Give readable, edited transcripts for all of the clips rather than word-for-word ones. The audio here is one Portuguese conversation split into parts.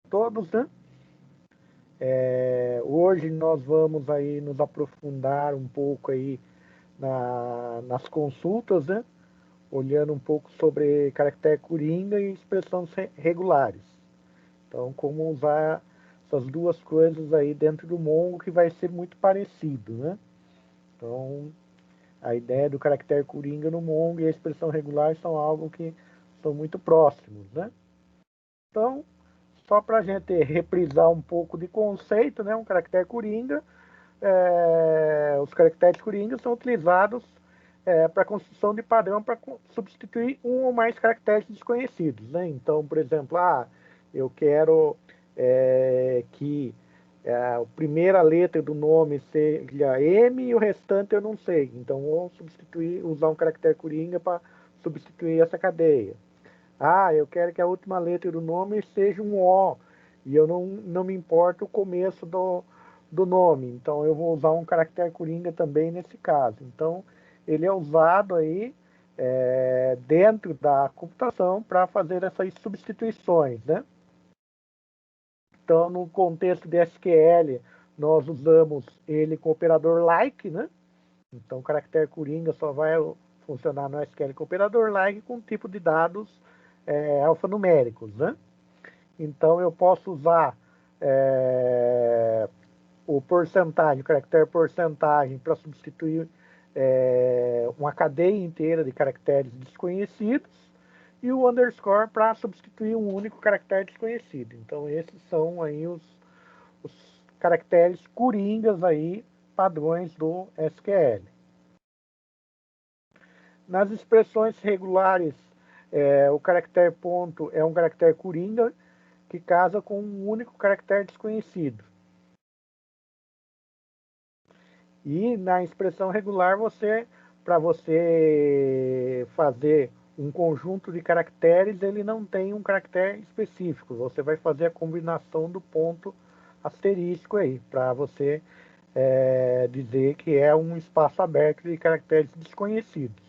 todos, né? Hoje nós vamos aí nos aprofundar um pouco aí nas consultas, né? Olhando um pouco sobre caractere coringa e expressões regulares. Então, como usar essas duas coisas aí dentro do Mongo, que vai ser muito parecido, né? Então, a ideia do caractere coringa no Mongo e a expressão regular são algo que são muito próximos, né? Então, só para a gente reprisar um pouco de conceito, né? Um caractere coringa, os caracteres coringa são utilizados para construção de padrão para substituir um ou mais caracteres desconhecidos, né? Então, por exemplo, eu quero que a primeira letra do nome seja M e o restante eu não sei. Então, vou usar um caractere coringa para substituir essa cadeia. Eu quero que a última letra do nome seja um O, e eu não me importo o começo do nome. Então, eu vou usar um caractere coringa também nesse caso. Então, ele é usado aí dentro da computação para fazer essas substituições, né? Então, no contexto de SQL, nós usamos ele com o operador like, né? Então, o caractere coringa só vai funcionar no SQL com o operador like com tipo de dados alfanuméricos, né? Então, eu posso usar o porcentagem, o caractere porcentagem, para substituir uma cadeia inteira de caracteres desconhecidos, e o underscore para substituir um único caractere desconhecido. Então, esses são aí os caracteres coringas aí, padrões do SQL. Nas expressões regulares, o caractere ponto é um caractere coringa que casa com um único caractere desconhecido. E na expressão regular, para você fazer um conjunto de caracteres, ele não tem um caractere específico. Você vai fazer a combinação do ponto asterístico aí, para você dizer que é um espaço aberto de caracteres desconhecidos.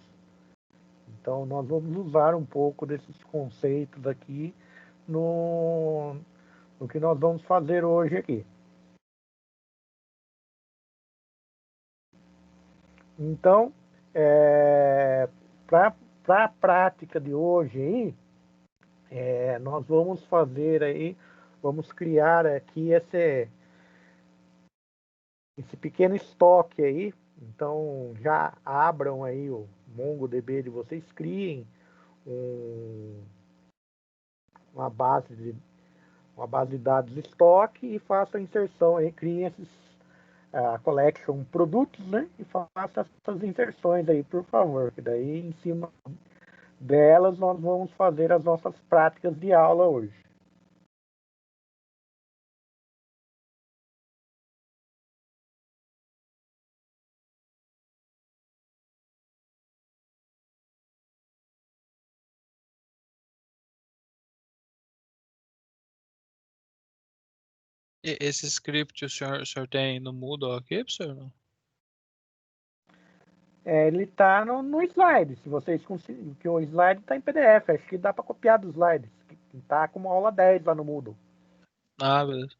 Então, nós vamos usar um pouco desses conceitos aqui no que nós vamos fazer hoje aqui. Então, para a prática de hoje aí, nós vamos fazer aí, vamos criar aqui esse pequeno estoque aí. Então, já abram aí o MongoDB de vocês, criem uma base de dados estoque e façam a inserção aí, criem a collection produtos, né? E faça essas inserções aí, por favor. Que daí, em cima delas, nós vamos fazer as nossas práticas de aula hoje. Esse script o senhor tem no Moodle aqui, professor? Não? Ele está no slide. Se vocês conseguirem, que o slide está em PDF, acho que dá para copiar dos slides. Está como aula 10 lá no Moodle. Ah, beleza.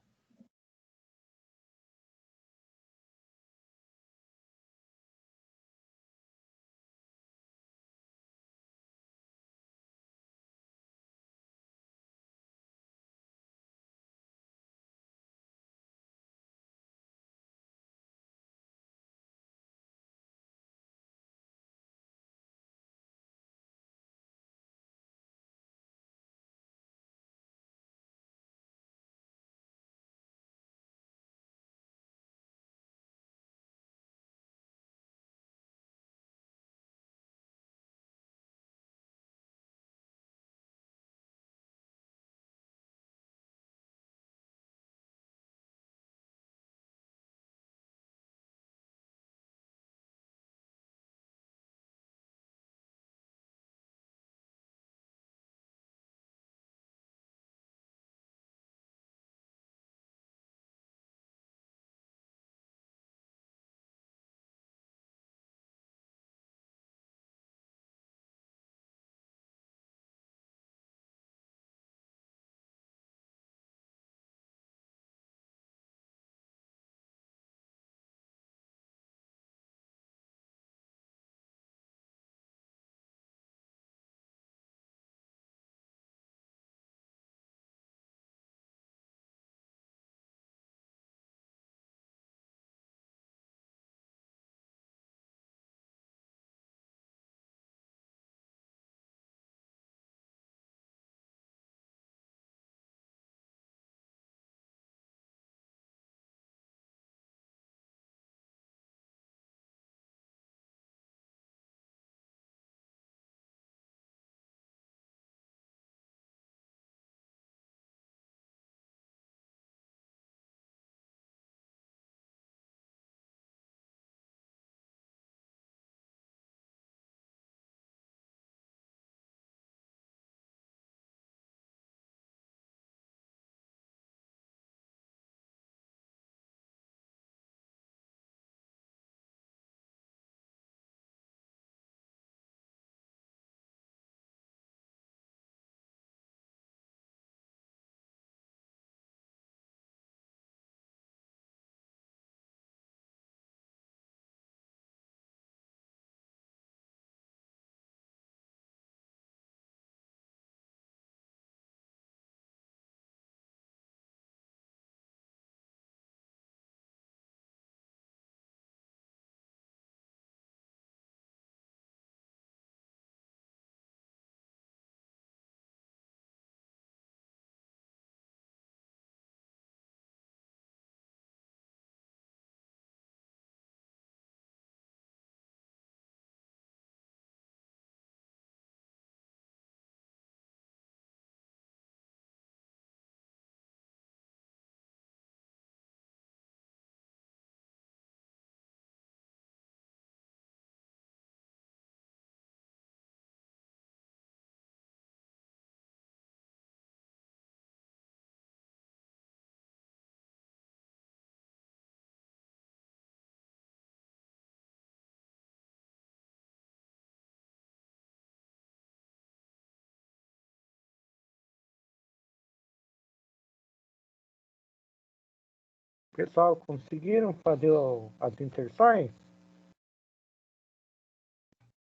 Pessoal, conseguiram fazer as inserções?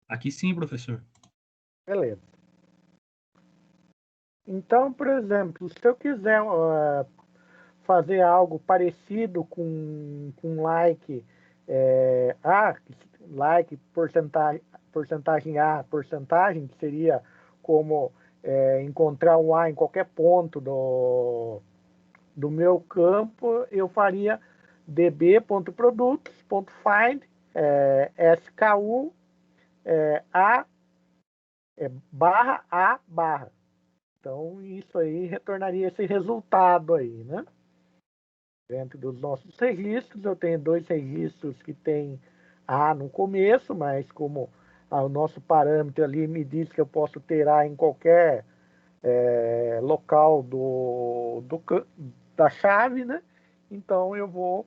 Aqui sim, professor. Beleza. Então, por exemplo, se eu quiser fazer algo parecido com like, like, porcentagem A, porcentagem, que seria como encontrar um A em qualquer ponto do meu campo, eu faria db.produtos.find SKU A barra A barra. Então, isso aí retornaria esse resultado aí, né? Dentro dos nossos registros, eu tenho 2 registros que tem A no começo, mas como o nosso parâmetro ali me diz que eu posso ter A em qualquer local da chave, né? Então, eu vou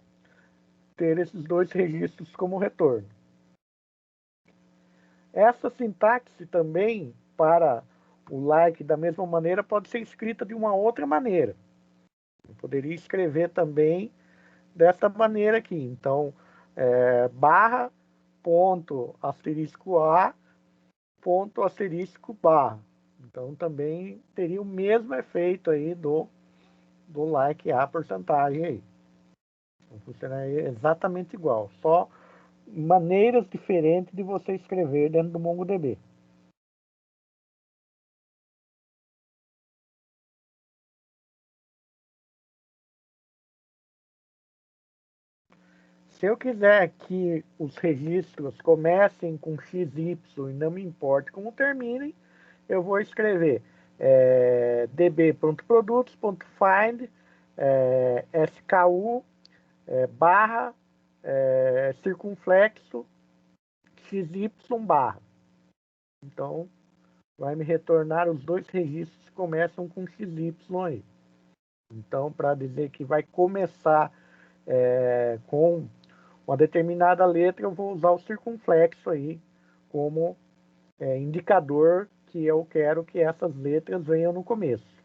ter esses 2 registros como retorno. Essa sintaxe também, para o like, da mesma maneira, pode ser escrita de uma outra maneira. Eu poderia escrever também dessa maneira aqui. Então, barra, ponto, asterisco A, ponto, asterisco barra. Então, também teria o mesmo efeito aí do like A porcentagem aí. Então, funcionaria exatamente igual, só maneiras diferentes de você escrever dentro do MongoDB. Se eu quiser que os registros comecem com XY e não me importe como terminem, eu vou escrever db.produtos.find SKU barra circunflexo XY barra. Então, vai me retornar os 2 registros que começam com XY aí. Então, para dizer que vai começar com uma determinada letra, eu vou usar o circunflexo aí como indicador que eu quero que essas letras venham no começo.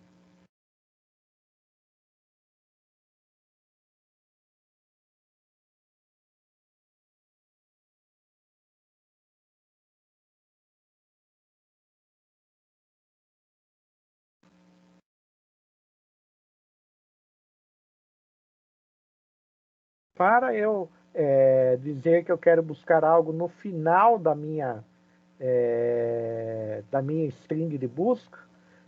Para eu dizer que eu quero buscar algo no final da minha string de busca,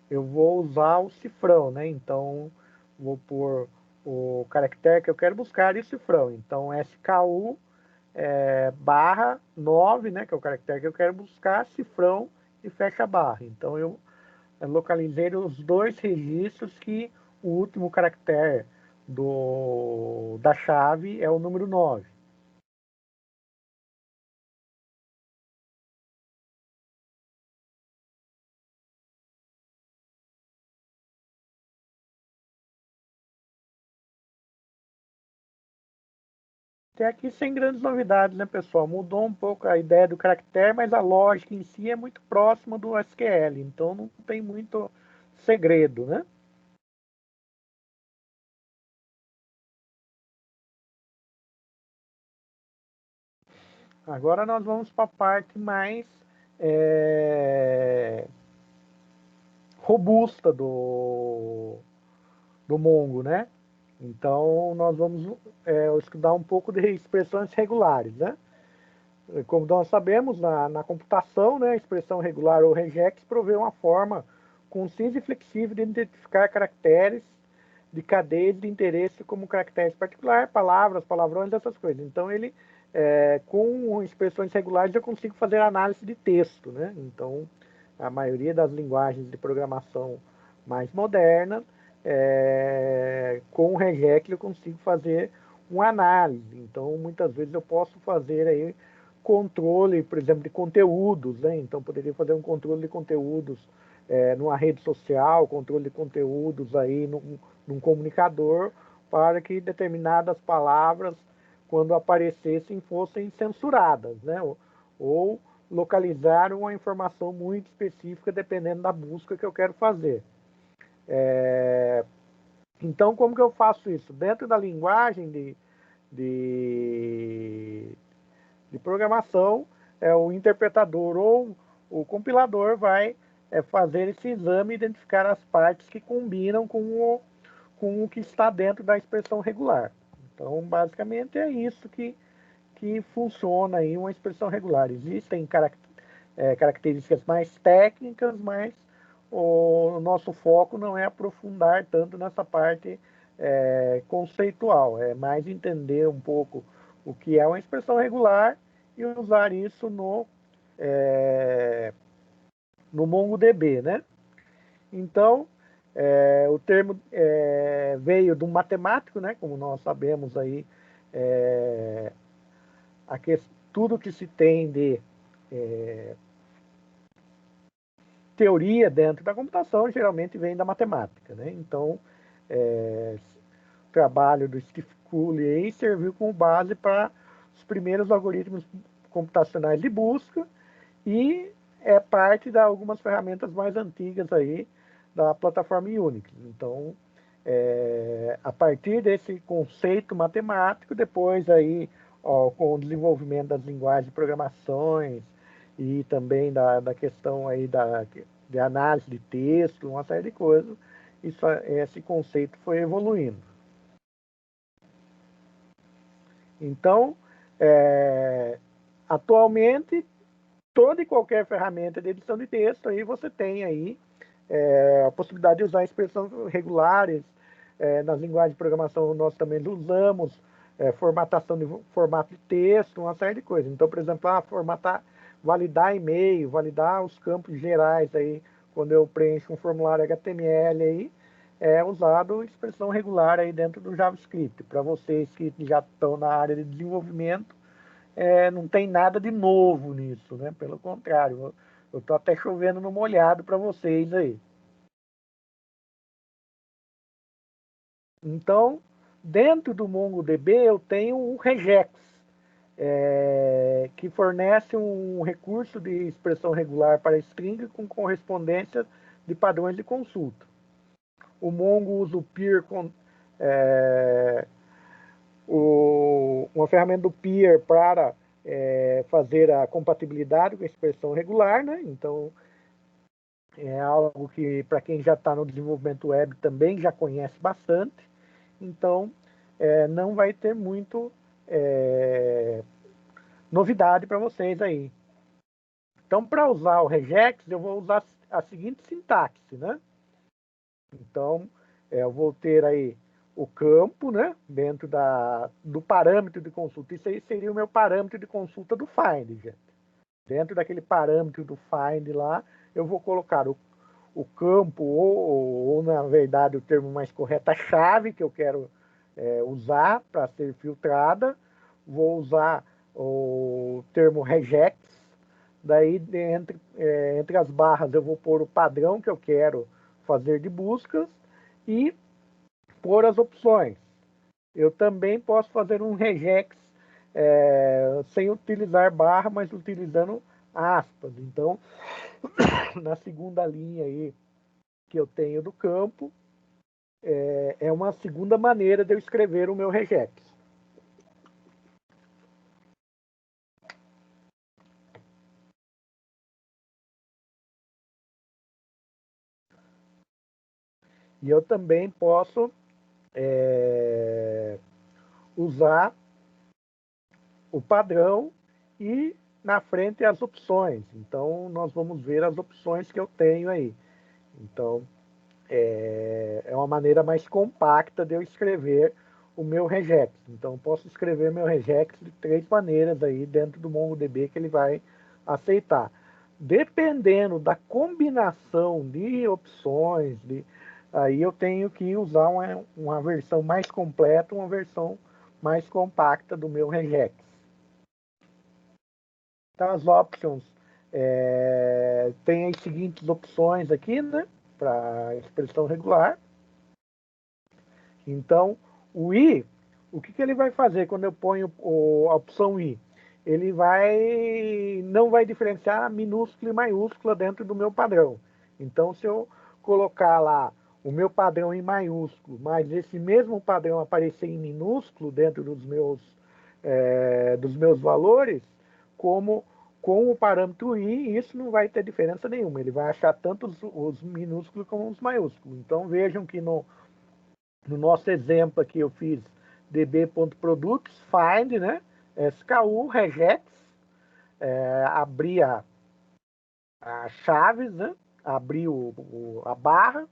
eu vou usar o cifrão, né? Então, vou pôr o caractere que eu quero buscar e o cifrão. Então, SKU barra 9, né? Que é o caractere que eu quero buscar, cifrão e fecha barra. Então, eu localizei os 2 registros que o último caractere da chave é o número 9. Até aqui sem grandes novidades, né, pessoal? Mudou um pouco a ideia do caractere, mas a lógica em si é muito próxima do SQL, então não tem muito segredo, né? Agora nós vamos para a parte mais robusta do Mongo, né? Então nós vamos estudar um pouco de expressões regulares, né? Como nós sabemos, na computação, né, a expressão regular ou regex provê uma forma concisa e flexível de identificar caracteres de cadeias de interesse como caracteres particulares, palavras, palavrões, essas coisas. Então, com expressões regulares, eu consigo fazer análise de texto, né? Então, a maioria das linguagens de programação mais modernas, com o regex eu consigo fazer uma análise. Então, muitas vezes eu posso fazer aí controle, por exemplo, de conteúdos, né? Então, poderia fazer um controle de conteúdos numa rede social, controle de conteúdos aí num comunicador, para que determinadas palavras, quando aparecessem, fossem censuradas, né? Ou localizar uma informação muito específica, dependendo da busca que eu quero fazer. Então, como que eu faço isso? Dentro da linguagem de programação, o interpretador ou o compilador vai fazer esse exame e identificar as partes que combinam com o que está dentro da expressão regular. Então, basicamente, é isso que funciona aí uma expressão regular. Existem características mais técnicas, mas o nosso foco não é aprofundar tanto nessa parte conceitual, é mais entender um pouco o que é uma expressão regular e usar isso no MongoDB, né? Então, o termo veio de um matemático, né? Como nós sabemos aí, tudo que se tem de teoria dentro da computação geralmente vem da matemática, né? Então, o trabalho do Steve Cooley serviu como base para os primeiros algoritmos computacionais de busca e é parte de algumas ferramentas mais antigas aí da plataforma Unix. Então, a partir desse conceito matemático, depois aí, com o desenvolvimento das linguagens de programações e também da questão aí de análise de texto, uma série de coisas, esse conceito foi evoluindo. Então, atualmente, toda e qualquer ferramenta de edição de texto, aí você tem aí a possibilidade de usar expressões regulares. Nas linguagens de programação, nós também usamos formatação de formato de texto, uma série de coisas. Então, por exemplo, validar e-mail, validar os campos gerais aí, quando eu preencho um formulário HTML aí, é usado expressão regular aí dentro do JavaScript. Para vocês que já estão na área de desenvolvimento, não tem nada de novo nisso, né? Pelo contrário, eu estou até chovendo no molhado para vocês aí. Então, dentro do MongoDB, eu tenho o regex, que fornece um recurso de expressão regular para string com correspondência de padrões de consulta. O Mongo usa o peer, uma ferramenta do peer para fazer a compatibilidade com a expressão regular, né? Então, é algo que, para quem já está no desenvolvimento web, também já conhece bastante. Então, não vai ter muito novidade para vocês aí. Então, para usar o regex, eu vou usar a seguinte sintaxe, né? Então, eu vou ter aí o campo, né? Dentro do parâmetro de consulta. Isso aí seria o meu parâmetro de consulta do find, gente. Dentro daquele parâmetro do find lá, eu vou colocar o campo, ou na verdade o termo mais correto, a chave que eu quero usar para ser filtrada. Vou usar o termo regex. Daí, entre as barras, eu vou pôr o padrão que eu quero fazer de buscas e pôr as opções. Eu também posso fazer um regex sem utilizar barra, mas utilizando aspas. Então, na segunda linha aí que eu tenho do campo, é uma segunda maneira de eu escrever o meu regex. E eu também posso usar o padrão e na frente as opções. Então, nós vamos ver as opções que eu tenho aí. Então, é uma maneira mais compacta de eu escrever o meu regex. Então, posso escrever meu regex de 3 maneiras aí dentro do MongoDB que ele vai aceitar. Dependendo da combinação de opções, aí eu tenho que usar uma versão mais completa, uma versão mais compacta do meu regex. Então, as options, tem as seguintes opções aqui, né, para expressão regular. Então, o i, o que ele vai fazer quando eu ponho a opção i? Ele não vai diferenciar minúscula e maiúscula dentro do meu padrão. Então, se eu colocar lá o meu padrão em maiúsculo, mas esse mesmo padrão aparecer em minúsculo dentro dos meus valores, como com o parâmetro i, isso não vai ter diferença nenhuma. Ele vai achar tanto os minúsculos como os maiúsculos. Então vejam que no nosso exemplo aqui eu fiz db.products, find, né? SKU, regex, abri a chaves, né? Abri a barra,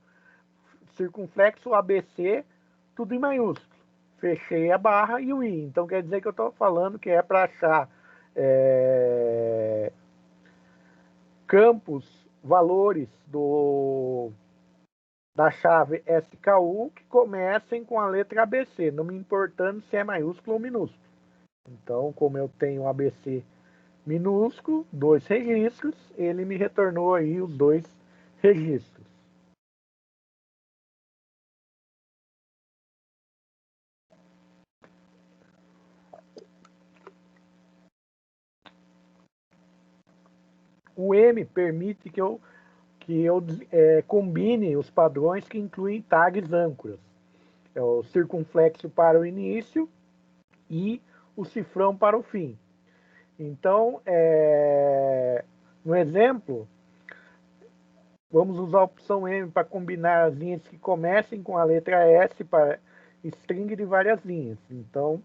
circunflexo, ABC, tudo em maiúsculo. Fechei a barra e o i. Então quer dizer que eu estou falando que é para achar campos, valores da chave SKU que comecem com a letra ABC, não me importando se é maiúsculo ou minúsculo. Então, como eu tenho ABC minúsculo, 2 registros, ele me retornou aí os 2 registros. O M permite que eu combine os padrões que incluem tags âncoras. É o circunflexo para o início e o cifrão para o fim. Então, no exemplo, vamos usar a opção M para combinar as linhas que comecem com a letra S para string de várias linhas. Então,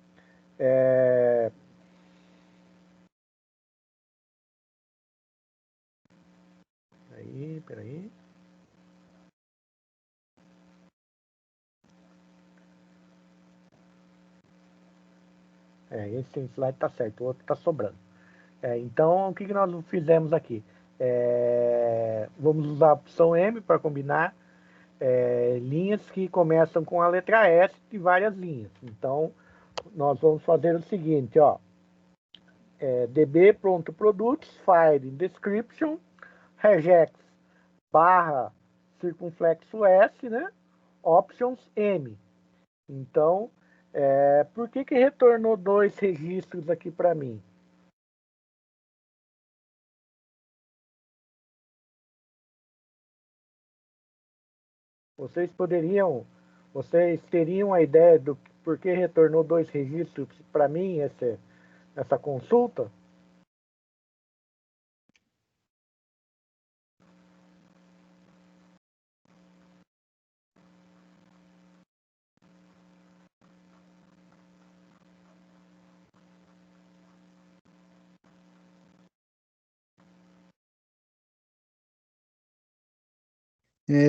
peraí. Esse slide está certo, o outro está sobrando. Então, o que nós fizemos aqui? Vamos usar a opção M para combinar linhas que começam com a letra S de várias linhas. Então, nós vamos fazer o seguinte, ó. db.products, file description, regex barra circunflexo S, né? Options M. Então, por que retornou 2 registros aqui para mim? Vocês teriam a ideia do por que retornou 2 registros para mim essa consulta?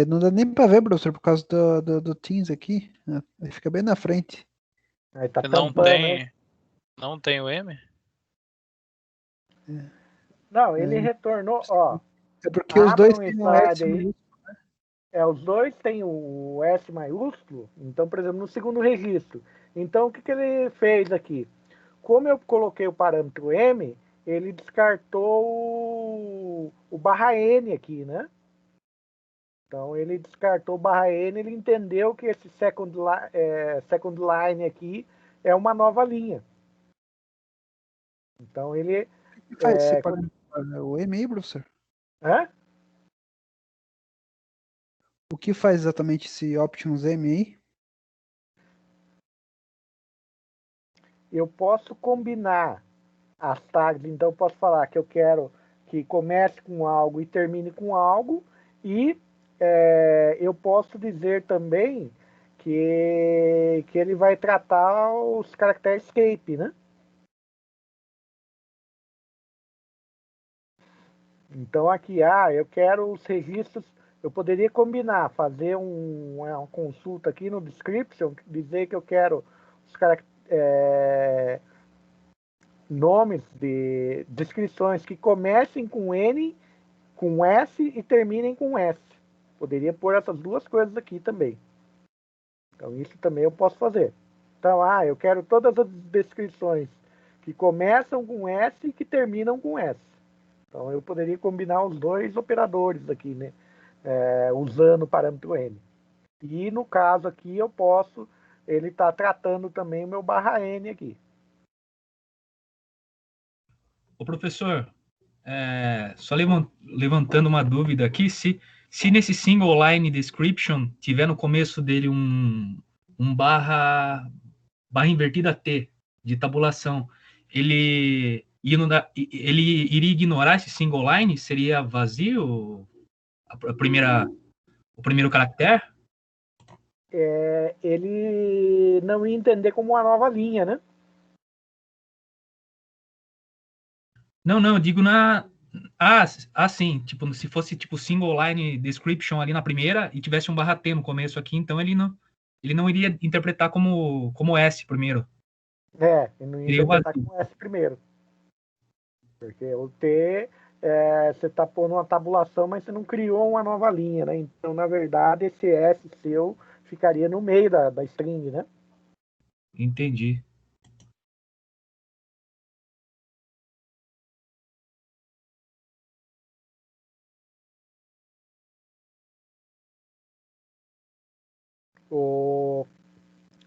Não dá nem para ver, professor, por causa do Teams aqui. Ele fica bem na frente. Aí tá Não tampando, né? tem, não tem o M? Não, ele retornou, ó. É porque os dois Abram o têm um S slide aí. maiúsculo. Os dois têm o S maiúsculo. Então, por exemplo, no segundo registro. Então, o que ele fez aqui? Como eu coloquei o parâmetro M, ele descartou o barra N aqui, né? Então, ele descartou o barra N, ele entendeu que esse second line aqui é uma nova linha. Então, ele... O que faz esse parâmetro? O M aí, professor? Hã? O que faz exatamente esse options M aí? Eu posso combinar as tags, então eu posso falar que eu quero que comece com algo e termine com algo, e eu posso dizer também que ele vai tratar os caracteres escape, né? Então aqui, eu quero os registros, eu poderia combinar, fazer uma consulta aqui no description, dizer que eu quero os nomes de descrições que comecem com N, com S e terminem com S. Poderia pôr essas duas coisas aqui também. Então isso também eu posso fazer. Então, eu quero todas as descrições que começam com S e que terminam com S. Então eu poderia combinar os dois operadores aqui, né? Usando o parâmetro N. E no caso aqui eu posso, ele está tratando também o meu barra N aqui. Ô, professor, só levantando uma dúvida aqui, se Se nesse single line description tiver no começo dele um barra invertida T de tabulação, ele iria ignorar esse single line? Seria vazio o primeiro caractere? Ele não ia entender como uma nova linha, né? Não, eu digo sim, tipo, se fosse tipo single line description ali na primeira e tivesse um barra T no começo aqui, então ele não iria interpretar como S primeiro. Ele não ia Seria o interpretar vazio. como S primeiro. Porque o T, você está pondo uma tabulação, mas você não criou uma nova linha, né? Então, na verdade, esse S seu ficaria no meio da string, né? Entendi.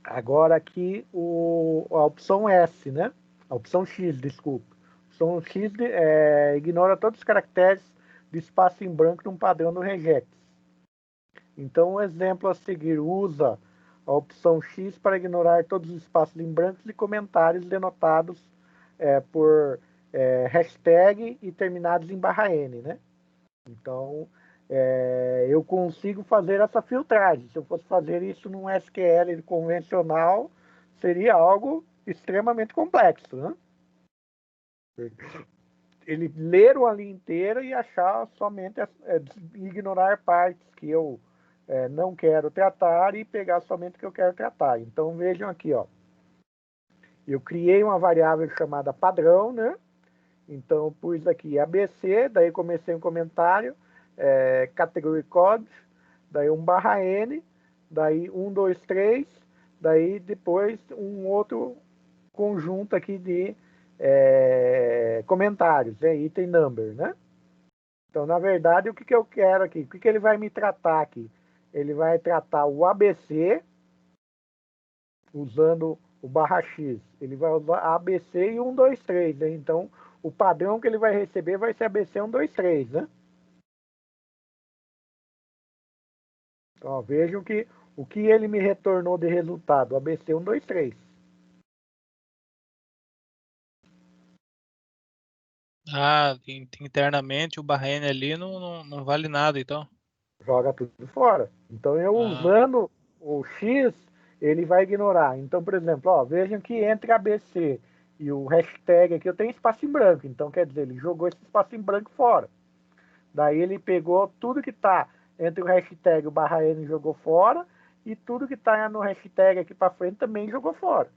Agora aqui a opção S, né? A opção X, desculpa. A opção X ignora todos os caracteres de espaço em branco num padrão do regex. Então, o exemplo a seguir usa a opção X para ignorar todos os espaços em brancos e comentários denotados por hashtag e terminados em /N, né? Então, eu consigo fazer essa filtragem. Se eu fosse fazer isso num SQL convencional, seria algo extremamente complexo, né? Ele ler uma linha inteira e achar somente, ignorar partes que eu não quero tratar e pegar somente o que eu quero tratar. Então, vejam aqui, ó. Eu criei uma variável chamada padrão, né? Então, pus aqui ABC, daí comecei um comentário, category code, daí um /N, daí 1, 2, 3, daí depois um outro conjunto aqui de comentários, item number, né? Então, na verdade, o que eu quero aqui? O que ele vai me tratar aqui? Ele vai tratar o ABC usando o /X. Ele vai usar ABC e 1, 2, 3, né? Então, o padrão que ele vai receber vai ser ABC 1, 2, 3, né? Então, ó, vejam que o que ele me retornou de resultado, ABC 1, 2, 3. Ah, internamente o /N ali não vale nada, então. Joga tudo fora. Então, eu usando o X, ele vai ignorar. Então, por exemplo, ó, vejam que entre ABC e o hashtag aqui eu tenho espaço em branco. Então, quer dizer, ele jogou esse espaço em branco fora. Daí ele pegou tudo que está entre o hashtag e o /N jogou fora, e tudo que está no hashtag aqui para frente também jogou fora.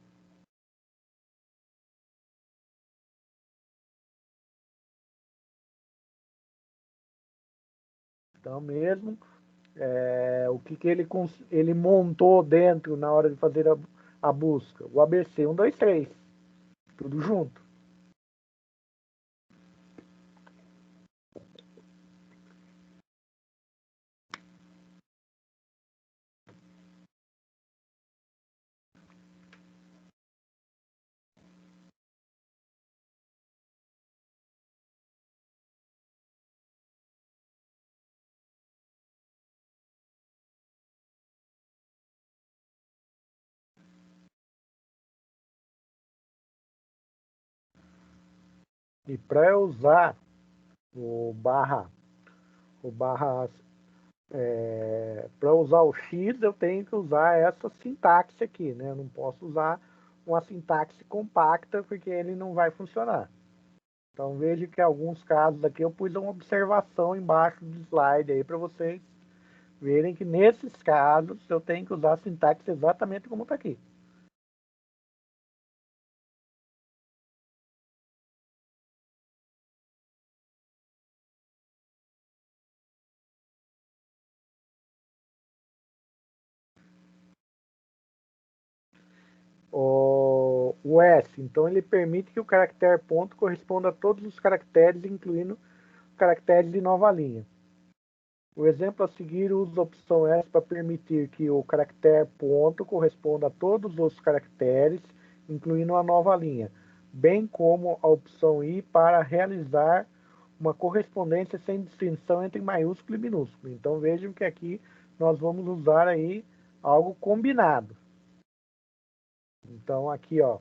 Então mesmo, o que ele montou dentro na hora de fazer a busca? O ABC 1, 2, 3. Tudo junto. E para eu usar para usar o X, eu tenho que usar essa sintaxe aqui, né? Eu não posso usar uma sintaxe compacta, porque ele não vai funcionar. Então veja que em alguns casos aqui eu pus uma observação embaixo do slide aí para vocês verem que nesses casos eu tenho que usar a sintaxe exatamente como está aqui. O S, então ele permite que o caractere ponto corresponda a todos os caracteres, incluindo caracteres de nova linha. O exemplo a seguir usa a opção S para permitir que o caractere ponto corresponda a todos os caracteres, incluindo a nova linha, bem como a opção I para realizar uma correspondência sem distinção entre maiúsculo e minúsculo. Então vejam que aqui nós vamos usar aí algo combinado. Então aqui, ó,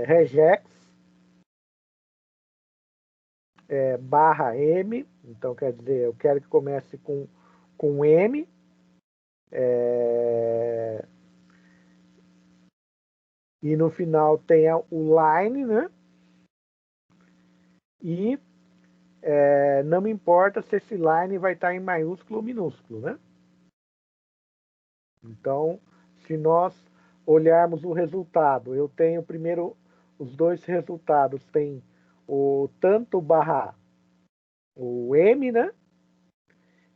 regex barra M, então quer dizer, eu quero que comece com M, e no final tenha o line, né? E não me importa se esse line vai estar em maiúsculo ou minúsculo, né? Então, se nós olharmos o resultado, eu tenho primeiro os dois resultados, tem tanto barra o M, né?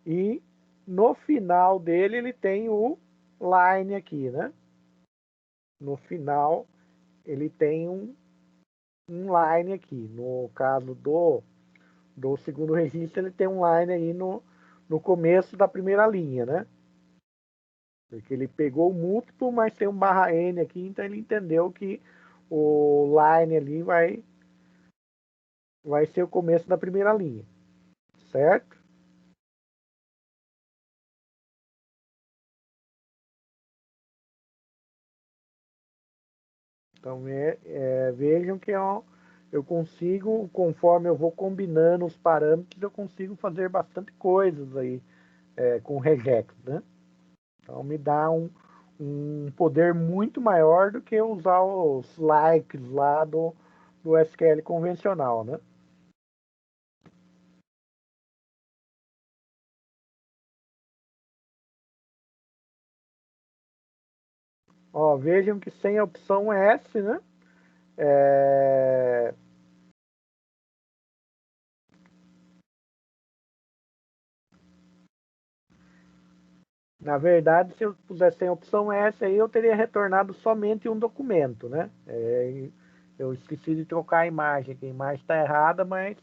E no final dele ele tem o line aqui, né? No final ele tem um line aqui. No caso do segundo registro, ele tem um line aí no começo da primeira linha, né? Porque ele pegou o múltiplo, mas tem um barra N aqui, então ele entendeu que o line ali vai ser o começo da primeira linha, certo? Então vejam que eu consigo, conforme eu vou combinando os parâmetros, eu consigo fazer bastante coisas aí com regex, né? Então me dá um poder muito maior do que usar os likes lá do SQL convencional, né? Ó, vejam que sem a opção S, né? Na verdade, se eu pusesse sem a opção S, aí eu teria retornado somente um documento, né? Eu esqueci de trocar a imagem, que a imagem está errada, mas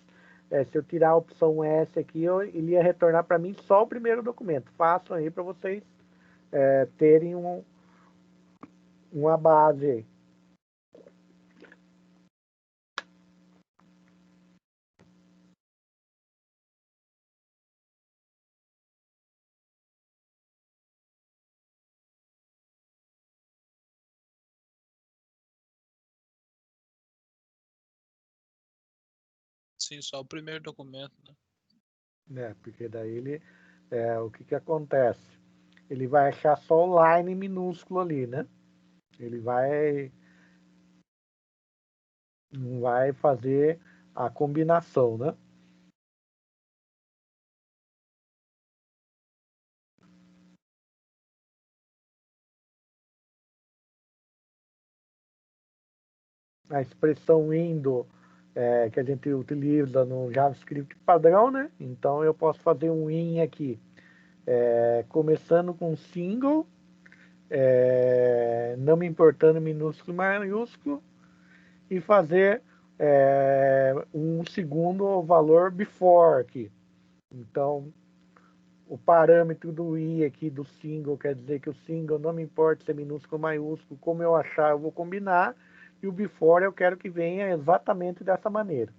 se eu tirar a opção S aqui, ele ia retornar para mim só o primeiro documento. Façam aí para vocês terem uma base aí. Sim, só o primeiro documento, né? Porque daí o que acontece? Ele vai achar só o line minúsculo ali, né? Ele não vai fazer a combinação, né? A expressão indo que a gente utiliza no JavaScript padrão, né? Então eu posso fazer um in aqui, começando com single, não me importando minúsculo e maiúsculo, e fazer um segundo valor before aqui. Então, o parâmetro do i aqui do single quer dizer que o single não me importa se é minúsculo ou maiúsculo, como eu achar eu vou combinar, e o before eu quero que venha exatamente dessa maneira.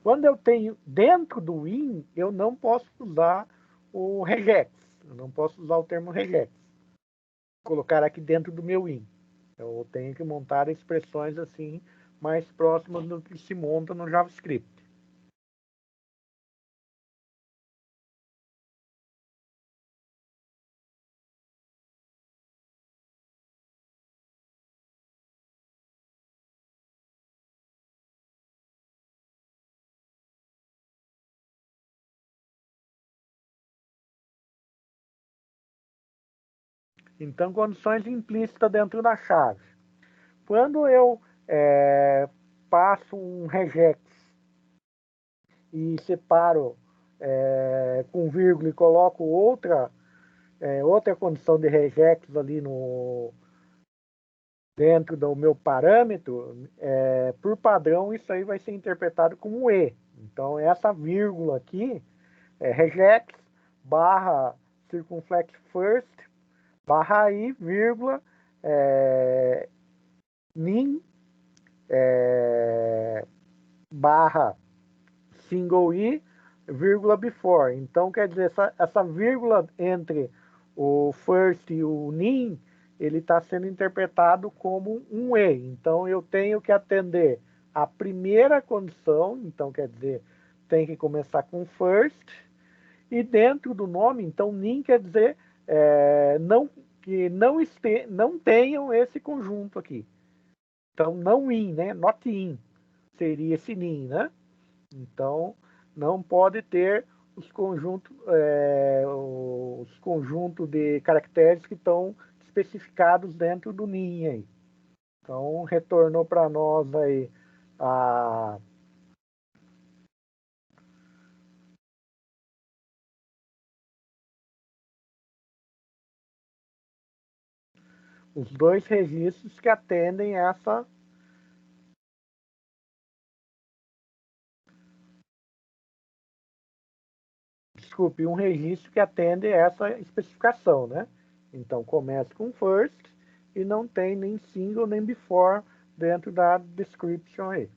Quando eu tenho dentro do in, eu não posso usar o regex, eu não posso usar o termo regex, colocar aqui dentro do meu in. Eu tenho que montar expressões assim mais próximas do que se monta no JavaScript. Então, condições implícitas dentro da chave. Quando eu passo um regex e separo com vírgula e coloco outra condição de regex ali dentro do meu parâmetro, por padrão isso aí vai ser interpretado como E. Então essa vírgula aqui é regex barra circunflex first barra I, vírgula, min barra single i, vírgula before. Então, quer dizer, essa vírgula entre o first e o nin, ele está sendo interpretado como um e. Então, eu tenho que atender a primeira condição, então, quer dizer, tem que começar com first, e dentro do nome, então, nin quer dizer que não tenham esse conjunto aqui. Então, não in, né? Not in seria esse nin, né? Então, não pode ter os conjuntos de caracteres que estão especificados dentro do nin aí. Então, retornou para nós aí os dois registros que atendem essa um registro que atende essa especificação, né? Então, começa com first e não tem nem single nem before dentro da description aí.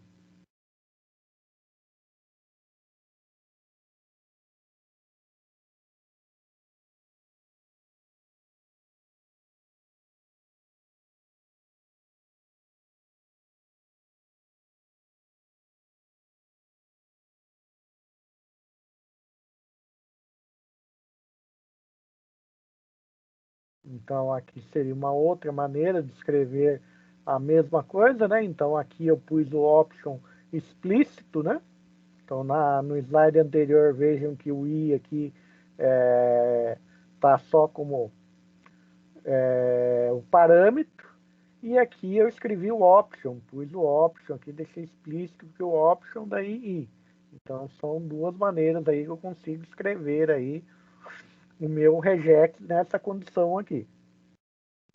Então, aqui seria uma outra maneira de escrever a mesma coisa, né? Então, aqui eu pus o option explícito, né? Então, no slide anterior, vejam que o i aqui está só como o parâmetro. E aqui eu escrevi o option, pus o option aqui, deixei explícito que o option daí i. Então, são duas maneiras aí que eu consigo escrever aí o meu regex nessa condição aqui.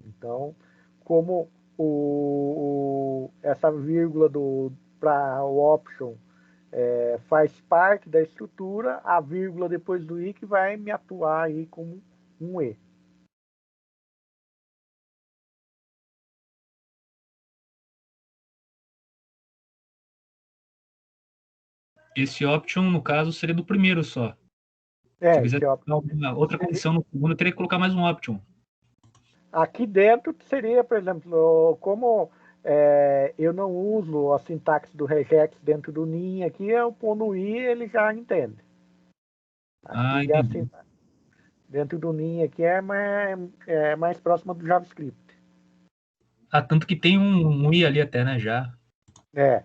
Então, como essa vírgula para o option faz parte da estrutura, a vírgula depois do i que vai me atuar aí como um e. Esse option, no caso, seria do primeiro só. Se quiser colocar outra condição no segundo, eu teria que colocar mais um option. Aqui dentro seria, por exemplo, como eu não uso a sintaxe do regex dentro do nin aqui, eu pôr no i, ele já entende. Aqui assim, dentro do nin aqui é mais próxima do JavaScript. Tanto que tem um i ali até, né, já. É.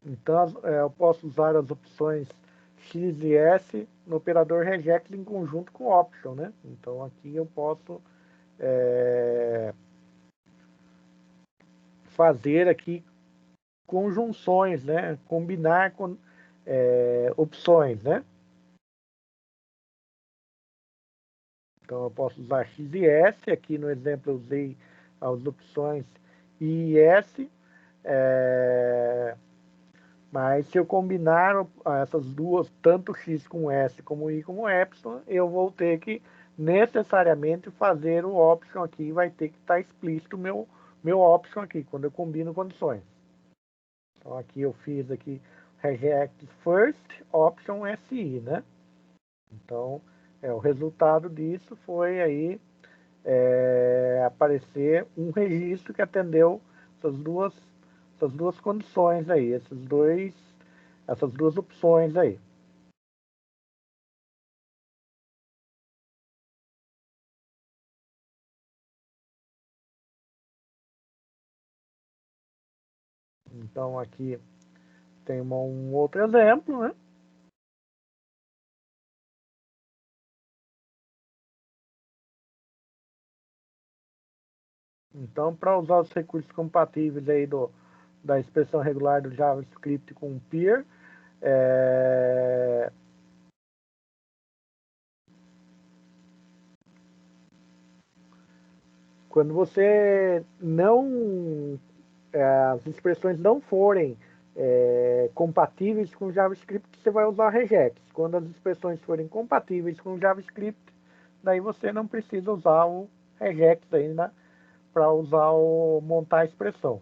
Então, eu posso usar as opções X e S no operador regex em conjunto com option, né? Então, aqui eu posso fazer aqui conjunções, né? Combinar com opções, né? Então, eu posso usar X e S. Aqui no exemplo eu usei as opções I e S. Mas se eu combinar essas duas, tanto x com s como y com epsilon, eu vou ter que necessariamente fazer o option aqui, vai ter que estar explícito o meu option aqui, quando eu combino condições. Então aqui eu fiz aqui reject first option si, né? Então o resultado disso foi aí aparecer um registro que atendeu essas duas condições aí, essas duas opções aí. Então aqui tem um outro exemplo, né? Então, para usar os recursos compatíveis aí da expressão regular do JavaScript com o peer, quando você não as expressões não forem compatíveis com JavaScript, você vai usar regex. Quando as expressões forem compatíveis com JavaScript, daí você não precisa usar o regex ainda para usar montar a expressão.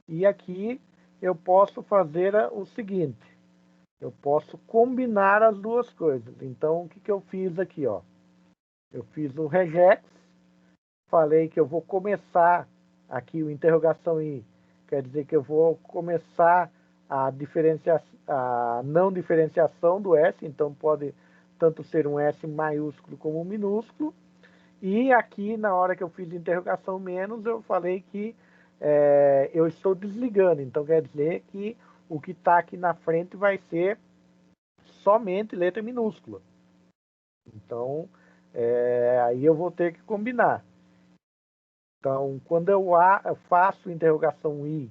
E aqui eu posso fazer o seguinte, eu posso combinar as duas coisas. Então, o que eu fiz aqui? Ó? Eu fiz o regex, falei que eu vou começar aqui o interrogação i, quer dizer que eu vou começar a não diferenciação do S, então pode tanto ser um S maiúsculo como um minúsculo. E aqui, na hora que eu fiz interrogação menos, eu falei que eu estou desligando. Então, quer dizer que o que está aqui na frente vai ser somente letra minúscula. Então, aí eu vou ter que combinar. Então, quando eu faço interrogação i,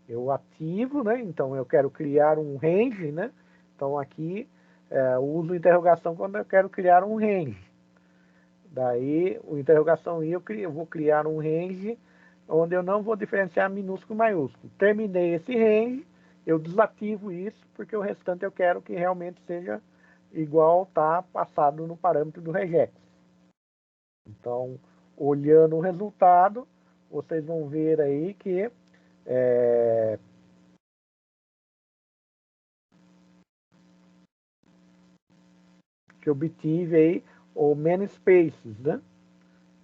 eu ativo, né? Então, eu quero criar um range, né? Então, aqui, eu uso interrogação quando eu quero criar um range. Daí, o interrogação i, eu vou criar um range onde eu não vou diferenciar minúsculo e maiúsculo. Terminei esse range, eu desativo isso, porque o restante eu quero que realmente seja igual está passado no parâmetro do regex. Então, olhando o resultado, vocês vão ver aí que eu obtive aí o many spaces, né?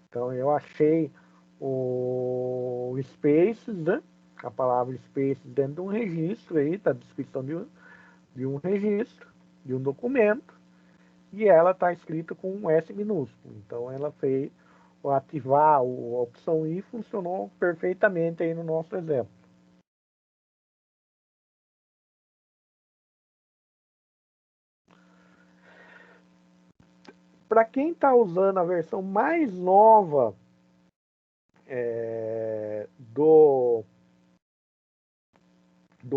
Então, eu achei o spaces, né? A palavra spaces dentro de um registro aí, da descrição de um registro, de um documento, e ela está escrita com um S minúsculo. Então, ela fez ativar a opção I, funcionou perfeitamente aí no nosso exemplo. Para quem está usando a versão mais nova do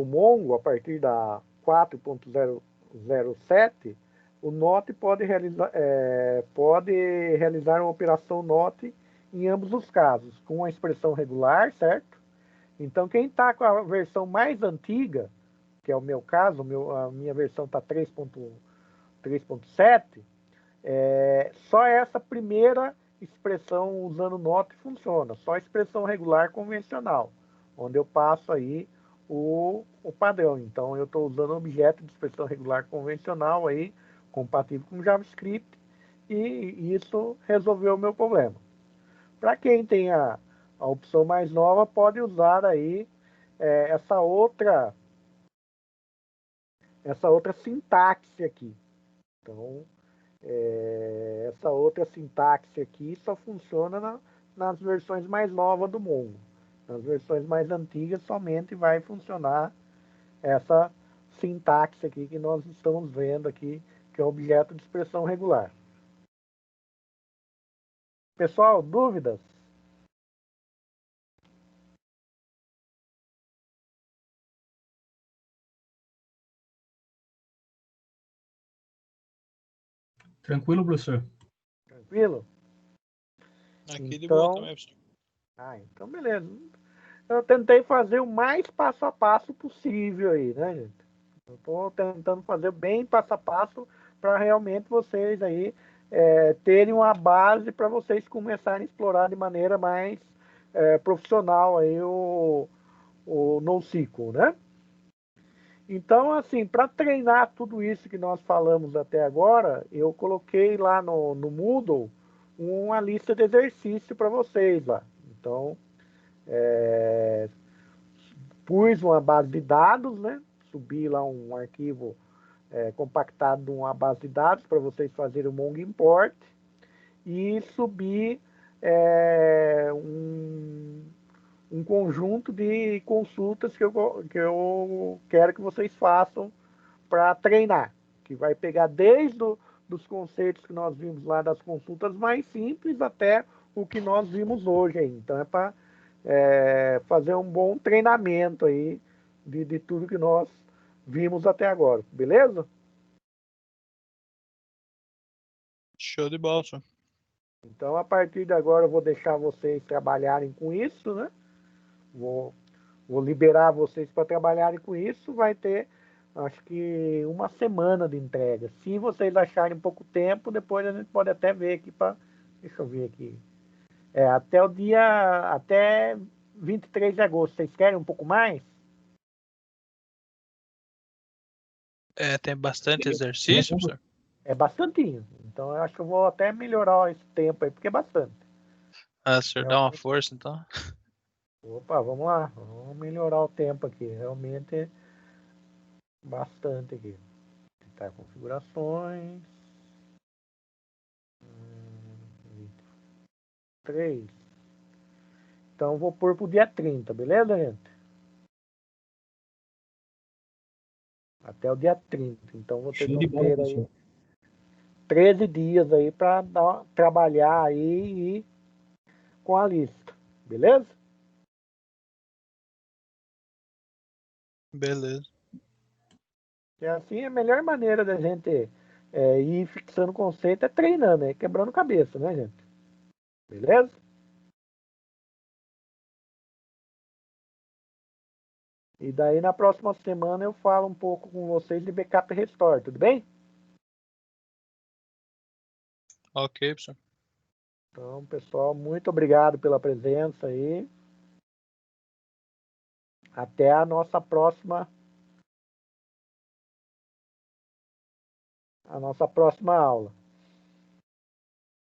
Mongo, a partir da 4.007, o NOT pode realizar uma operação NOT em ambos os casos, com a expressão regular, certo? Então, quem está com a versão mais antiga, que é o meu caso, a minha versão está 3.7, só essa primeira expressão usando NOT funciona, só a expressão regular convencional, onde eu passo aí o padrão. Então, eu estou usando objeto de expressão regular convencional aí, compatível com JavaScript, e isso resolveu o meu problema. Para quem tem a opção mais nova, pode usar aí essa outra sintaxe aqui. Então, essa outra sintaxe aqui só funciona nas versões mais novas do Mongo. Nas versões mais antigas somente vai funcionar essa sintaxe aqui que nós estamos vendo aqui, que é o objeto de expressão regular. Pessoal, dúvidas? Tranquilo, professor? Tranquilo? Aqui de boa também, professor. Então beleza. Eu tentei fazer o mais passo a passo possível aí, né, gente? Eu estou tentando fazer bem passo a passo para realmente vocês aí terem uma base para vocês começarem a explorar de maneira mais profissional aí o NoSQL, né? Então, assim, para treinar tudo isso que nós falamos até agora, eu coloquei lá no Moodle uma lista de exercício para vocês lá. Então, pus uma base de dados, né? Subi lá um arquivo compactado de uma base de dados para vocês fazerem o Mongo Import e subi um conjunto de consultas que eu quero que vocês façam para treinar, que vai pegar desde dos conceitos que nós vimos lá das consultas mais simples até o que nós vimos hoje aí. Então é para fazer um bom treinamento aí de tudo que nós vimos até agora, beleza? Show de bola, professor. Então, a partir de agora, eu vou deixar vocês trabalharem com isso, né? Vou liberar vocês para trabalharem com isso. Vai ter, acho que, uma semana de entrega. Se vocês acharem pouco tempo, depois a gente pode até ver aqui para. Deixa eu ver aqui. Até 23 de agosto. Vocês querem um pouco mais? Tem bastante exercício, professor? É bastantinho. Então, eu acho que eu vou até melhorar esse tempo aí, porque é bastante. O senhor dá uma força, então. Opa, vamos lá. Vamos melhorar o tempo aqui. Realmente é bastante aqui. Tá, configurações. 23. Então, vou pôr pro dia 30, beleza, gente? Até o dia 30. Então, vocês Show de vão bola, ter professor. aí 13 dias aí para trabalhar aí e com a lista. Beleza? Beleza. E assim, a melhor maneira da gente ir fixando o conceito é treinando, quebrando cabeça, né, gente? Beleza? E daí na próxima semana eu falo um pouco com vocês de backup e restore, tudo bem? Ok, professor. Então, pessoal, muito obrigado pela presença aí. Até a nossa próxima aula.